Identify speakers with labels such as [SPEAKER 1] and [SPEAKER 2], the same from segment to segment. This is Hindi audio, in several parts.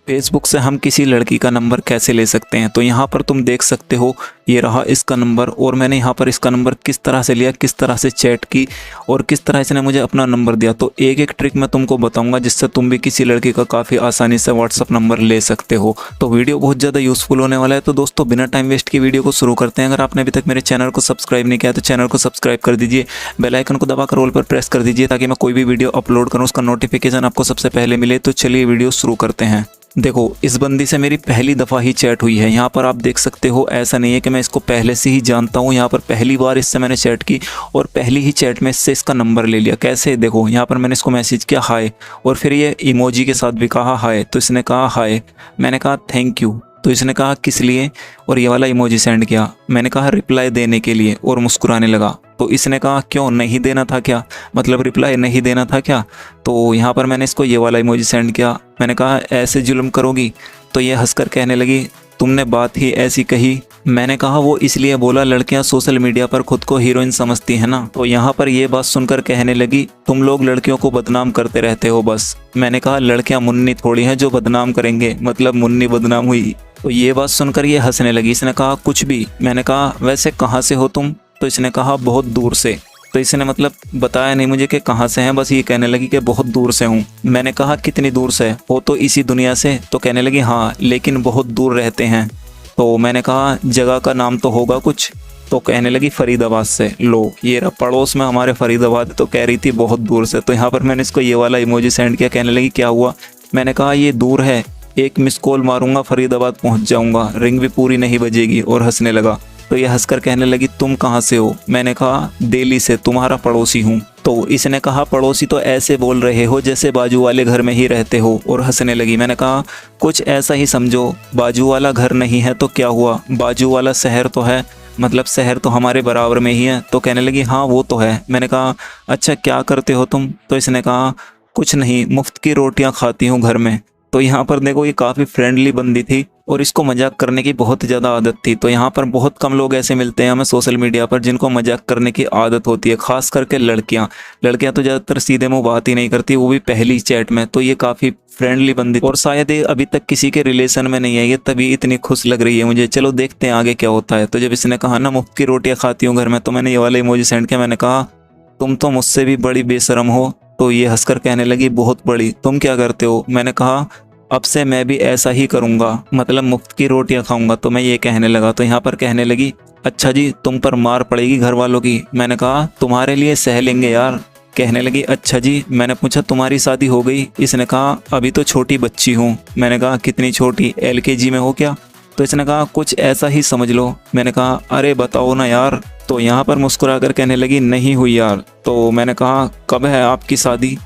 [SPEAKER 1] फेसबुक से हम किसी लड़की का नंबर कैसे ले सकते हैं। तो यहाँ पर तुम देख सकते हो, ये रहा इसका नंबर और मैंने यहाँ पर इसका नंबर किस तरह से लिया, किस तरह से चैट की और किस तरह इसने मुझे अपना नंबर दिया। तो एक एक ट्रिक मैं तुमको बताऊंगा जिससे तुम भी किसी लड़की का काफ़ी आसानी से व्हाट्सअप नंबर ले सकते हो। तो वीडियो बहुत ज़्यादा यूजफुल होने वाला है। तो दोस्तों बिना टाइम वेस्ट की वीडियो को शुरू करते हैं। अगर आपने अभी तक मेरे चैनल को सब्सक्राइब नहीं किया तो चैनल को सब्सक्राइब कर दीजिए, बेल आइकन को दबाकर ऑल पर प्रेस कर दीजिए ताकि मैं कोई भी वीडियो अपलोड करूँ उसका नोटिफिकेशन आपको सबसे पहले मिले। तो चलिए वीडियो शुरू करते हैं। देखो, इस बंदी से मेरी पहली दफ़ा ही चैट हुई है। यहाँ पर आप देख सकते हो, ऐसा नहीं है कि मैं इसको पहले से ही जानता हूँ। यहाँ पर पहली बार इससे मैंने चैट की और पहली ही चैट में इससे इसका नंबर ले लिया। कैसे, देखो यहाँ पर मैंने इसको मैसेज किया हाय और फिर ये इमोजी के साथ भी कहा हाय। तो इसने कहा हाय, मैंने कहा थैंक यू। तो इसने कहा किस लिए, और ये वाला इमोजी सेंड किया। मैंने कहा रिप्लाई देने के लिए और मुस्कुराने लगा। तो इसने कहा क्यों, नहीं देना था क्या, मतलब रिप्लाई नहीं देना था क्या। तो यहाँ पर मैंने इसको ये वाला इमोजी सेंड किया। मैंने कहा ऐसे जुल्म करोगी। तो ये हंसकर कहने लगी तुमने बात ही ऐसी कही। मैंने कहा वो इसलिए बोला, लड़कियां सोशल मीडिया पर खुद को हीरोइन समझती हैं ना। तो यहाँ पर ये बात सुनकर कहने लगी तुम लोग लड़कियों को बदनाम करते रहते हो बस। मैंने कहा लड़कियां मुन्नी थोड़ी हैं जो बदनाम करेंगे, मतलब मुन्नी बदनाम हुई। तो ये बात सुनकर ये हंसने लगी। इसने कहा कुछ भी। मैंने कहा वैसे कहाँ से हो तुम। तो इसने कहा बहुत दूर से। तो इसने मतलब बताया नहीं मुझे कि कहाँ से हैं, बस ये कहने लगी कि बहुत दूर से हूँ। मैंने कहा कितनी दूर से हो, तो इसी दुनिया से। तो कहने लगी हाँ लेकिन बहुत दूर रहते हैं। तो मैंने कहा जगह का नाम तो होगा कुछ। तो कहने लगी फरीदाबाद से। लो ये रहा पड़ोस में हमारे फरीदाबाद। तो कह रही थी बहुत दूर से। तो यहाँ पर मैंने इसको ये वाला इमोजी सेंड किया। कहने लगी क्या हुआ। मैंने कहा ये दूर है, एक मिस कॉल मारूंगा फरीदाबाद पहुंच जाऊंगा, रिंग भी पूरी नहीं बजेगी। और हंसने लगा। तो ये हंसकर कहने लगी तुम कहाँ से हो। मैंने कहा दिल्ली से, तुम्हारा पड़ोसी हूँ। तो इसने कहा पड़ोसी तो ऐसे बोल रहे हो जैसे बाजू वाले घर में ही रहते हो। और हंसने लगी। मैंने कहा कुछ ऐसा ही समझो, बाजू वाला घर नहीं है तो क्या हुआ, बाजू वाला शहर तो है, मतलब शहर तो हमारे बराबर में ही है। तो कहने लगी हाँ वो तो है। मैंने कहा अच्छा क्या करते हो तुम। तो इसने कहा कुछ नहीं, मुफ्त की रोटियां खाती हूँ घर में। तो यहाँ पर देखो ये काफ़ी फ्रेंडली बंदी थी और इसको मजाक करने की बहुत ज़्यादा आदत थी। तो यहाँ पर बहुत कम लोग ऐसे मिलते हैं हमें सोशल मीडिया पर जिनको मजाक करने की आदत होती है, खास करके लड़कियाँ तो ज़्यादातर सीधे मुँह बात ही नहीं करती, वो भी पहली चैट में। तो ये काफ़ी फ्रेंडली बंदी और शायद ये अभी तक किसी के रिलेशन में नहीं है, ये तभी इतनी खुश लग रही है मुझे। चलो देखते हैं आगे क्या होता है। तो जब इसने कहा ना मुफ्त की रोटियाँ खाती हूँ घर में, तो मैंने ये वाला इमोजी सेंड किया। मैंने कहा तुम तो मुझसे भी बड़ी बेशरम हो। तो ये हंसकर कहने लगी बहुत बड़ी, तुम क्या करते हो। मैंने कहा अब से मैं भी ऐसा ही करूँगा, मतलब मुफ्त की रोटियां खाऊंगा। तो मैं ये कहने लगा। तो यहाँ पर कहने लगी अच्छा जी तुम पर मार पड़ेगी घर वालों की। मैंने कहा तुम्हारे लिए सह लेंगे यार। कहने लगी अच्छा जी। मैंने पूछा तुम्हारी शादी हो गई। इसने कहा अभी तो छोटी बच्ची हूँ। मैंने कहा कितनी छोटी, LKG में हो क्या। तो इसने कहा कुछ ऐसा ही समझ लो। मैंने कहा अरे बताओ ना यार। तो यहाँ पर मुस्कुरा कर कहने लगी नहीं हुई यार। तो मैंने कहा कब है आपकी शादी।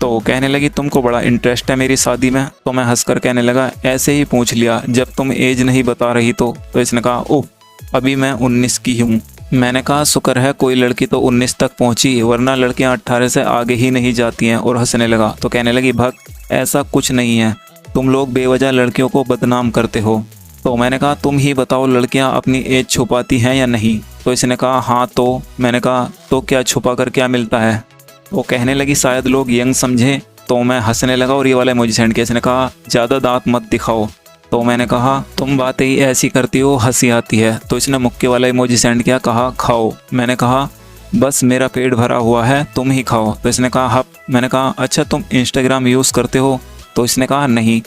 [SPEAKER 1] तो कहने लगी तुमको बड़ा इंटरेस्ट है मेरी शादी में। तो मैं हंसकर कहने लगा ऐसे ही पूछ लिया, जब तुम एज नहीं बता रही तो। इसने कहा ओह अभी मैं 19 की हूँ। मैंने कहा शुक्र है कोई लड़की तो 19 तक पहुँची, वरना लड़कियाँ 18 से आगे ही नहीं जाती हैं। और हंसने लगा। तो कहने लगी भग ऐसा कुछ नहीं है, तुम लोग बेवजह लड़कियों को बदनाम करते हो। तो मैंने कहा तुम ही बताओ लड़कियाँ अपनी एज छुपाती हैं या नहीं। तो इसने कहा हाँ। तो मैंने कहा तो क्या छुपा कर क्या मिलता है। वो कहने लगी शायद लोग यंग समझें। तो मैं हंसने लगा और ये वाला इमोजी सेंड किया। इसने कहा ज़्यादा दांत मत दिखाओ। तो मैंने कहा तुम बातें ही ऐसी करती हो, हंसी आती है। तो इसने मुक्के वाला इमोजी सेंड किया, कहा खाओ। मैंने कहा बस मेरा पेट भरा हुआ है, तुम ही खाओ। तो इसने कहा हप। मैंने कहा अच्छा तुम इंस्टाग्राम यूज़ करते हो। तो इसने कहा नहीं।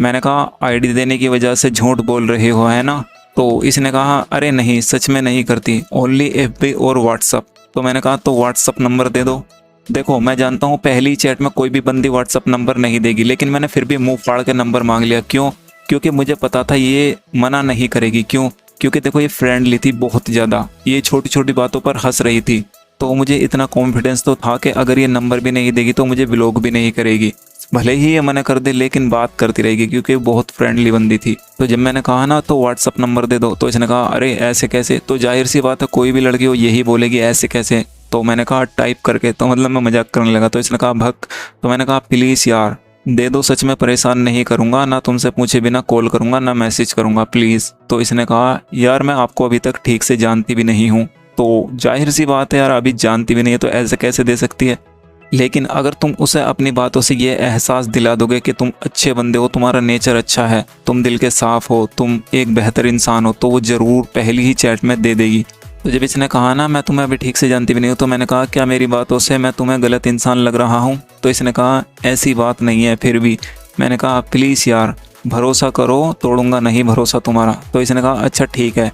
[SPEAKER 1] मैंने कहा ID देने की वजह से झूठ बोल रहे हो है ना। तो इसने कहा अरे नहीं सच में नहीं करती, ओनली FB और व्हाट्सअप। तो मैंने कहा तो व्हाट्सअप नंबर दे दो। देखो मैं जानता हूँ पहली चैट में कोई भी बंदी व्हाट्सअप नंबर नहीं देगी, लेकिन मैंने फिर भी मुंह फाड़ के नंबर मांग लिया। क्यों, क्योंकि मुझे पता था ये मना नहीं करेगी। क्यों, क्योंकि देखो ये फ्रेंडली थी बहुत ज़्यादा, ये छोटी छोटी बातों पर हंस रही थी। तो मुझे इतना कॉन्फिडेंस तो था कि अगर ये नंबर भी नहीं देगी तो मुझे ब्लॉक भी नहीं करेगी, भले ही ये मना कर दे लेकिन बात करती रहेगी, क्योंकि बहुत फ्रेंडली बंदी थी। तो जब मैंने कहा ना तो व्हाट्सअप नंबर दे दो, तो इसने कहा अरे ऐसे कैसे। तो जाहिर सी बात है कोई भी लड़की हो यही बोलेगी ऐसे कैसे। तो मैंने कहा टाइप करके। तो मतलब मैं मजाक करने लगा। तो इसने कहा भग। तो मैंने कहा प्लीज़ यार दे दो, सच में परेशान नहीं करूँगा, ना तुमसे पूछे बिना कॉल करूँगा ना मैसेज करूँगा प्लीज़। तो इसने कहा यार मैं आपको अभी तक ठीक से जानती भी नहीं हूँ। तो जाहिर सी बात है यार अभी जानती भी नहीं है तो ऐसे कैसे दे सकती है। लेकिन अगर तुम उसे अपनी बातों से ये एहसास दिला दोगे कि तुम अच्छे बंदे हो, तुम्हारा नेचर अच्छा है, तुम दिल के साफ़ हो, तुम एक बेहतर इंसान हो, तो वो ज़रूर पहली ही चैट में दे देगी। तो जब इसने कहा ना मैं तुम्हें अभी ठीक से जानती भी नहीं हूँ, तो मैंने कहा क्या मेरी बातों से मैं तुम्हें गलत इंसान लग रहा हूँ? तो इसने कहा ऐसी बात नहीं है फिर भी। मैंने कहा प्लीज़ यार भरोसा करो, तोड़ूंगा नहीं भरोसा तुम्हारा। तो इसने कहा अच्छा ठीक है,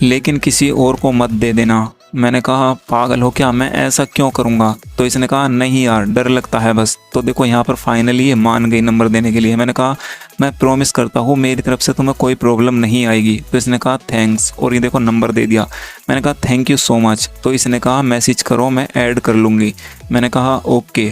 [SPEAKER 1] लेकिन किसी और को मत दे देना। मैंने कहा पागल हो क्या, मैं ऐसा क्यों करूँगा? तो इसने कहा नहीं यार डर लगता है बस। तो देखो यहाँ पर फाइनली ये मान गई नंबर देने के लिए। मैंने कहा मैं प्रॉमिस करता हूँ मेरी तरफ से तुम्हें कोई प्रॉब्लम नहीं आएगी। तो इसने कहा थैंक्स, और ये देखो नंबर दे दिया। मैंने कहा थैंक यू सो मच। तो इसने कहा मैसेज करो मैं ऐड कर लूँगी। मैंने कहा ओके।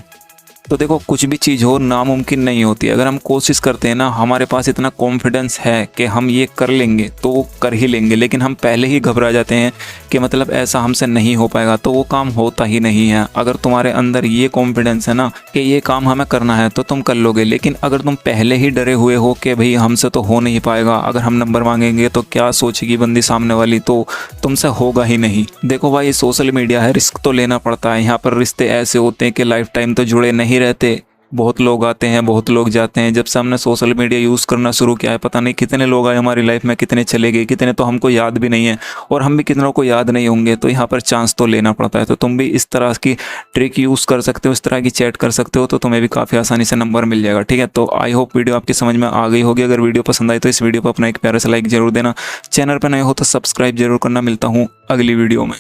[SPEAKER 1] तो देखो कुछ भी चीज़ हो नामुमकिन नहीं होती। अगर हम कोशिश करते हैं ना, हमारे पास इतना कॉन्फिडेंस है कि हम ये कर लेंगे तो वो कर ही लेंगे, लेकिन हम पहले ही घबरा जाते हैं कि मतलब ऐसा हमसे नहीं हो पाएगा, तो वो काम होता ही नहीं है। अगर तुम्हारे अंदर ये कॉन्फिडेंस है ना कि ये काम हमें करना है तो तुम कर लोगे, लेकिन अगर तुम पहले ही डरे हुए हो कि भाई हमसे तो हो नहीं पाएगा, अगर हम नंबर मांगेंगे तो क्या सोचेगी बंदी सामने वाली, तो तुमसे होगा ही नहीं। देखो भाई सोशल मीडिया है, रिस्क तो लेना पड़ता है। यहाँ पर रिश्ते ऐसे होते हैं कि लाइफ टाइम तो जुड़े नहीं रहते। बहुत लोग आते हैं, बहुत लोग जाते हैं। जब से हमने सोशल मीडिया यूज़ करना शुरू किया है, पता नहीं कितने लोग आए हमारी लाइफ में, कितने चले गए, कितने तो हमको याद भी नहीं है, और हम भी कितनों को याद नहीं होंगे। तो यहाँ पर चांस तो लेना पड़ता है। तो तुम भी इस तरह की ट्रिक यूज़ कर सकते हो, इस तरह की चैट कर सकते हो, तो तुम्हें भी काफ़ी आसानी से नंबर मिल जाएगा। ठीक है, तो आई होप वीडियो आपकी समझ में आ गई होगी। अगर वीडियो पसंद आई तो इस वीडियो को अपना एक प्यारा सा लाइक जरूर देना। चैनल पर नए हो तो सब्सक्राइब जरूर करना। मिलता हूँ अगली वीडियो में।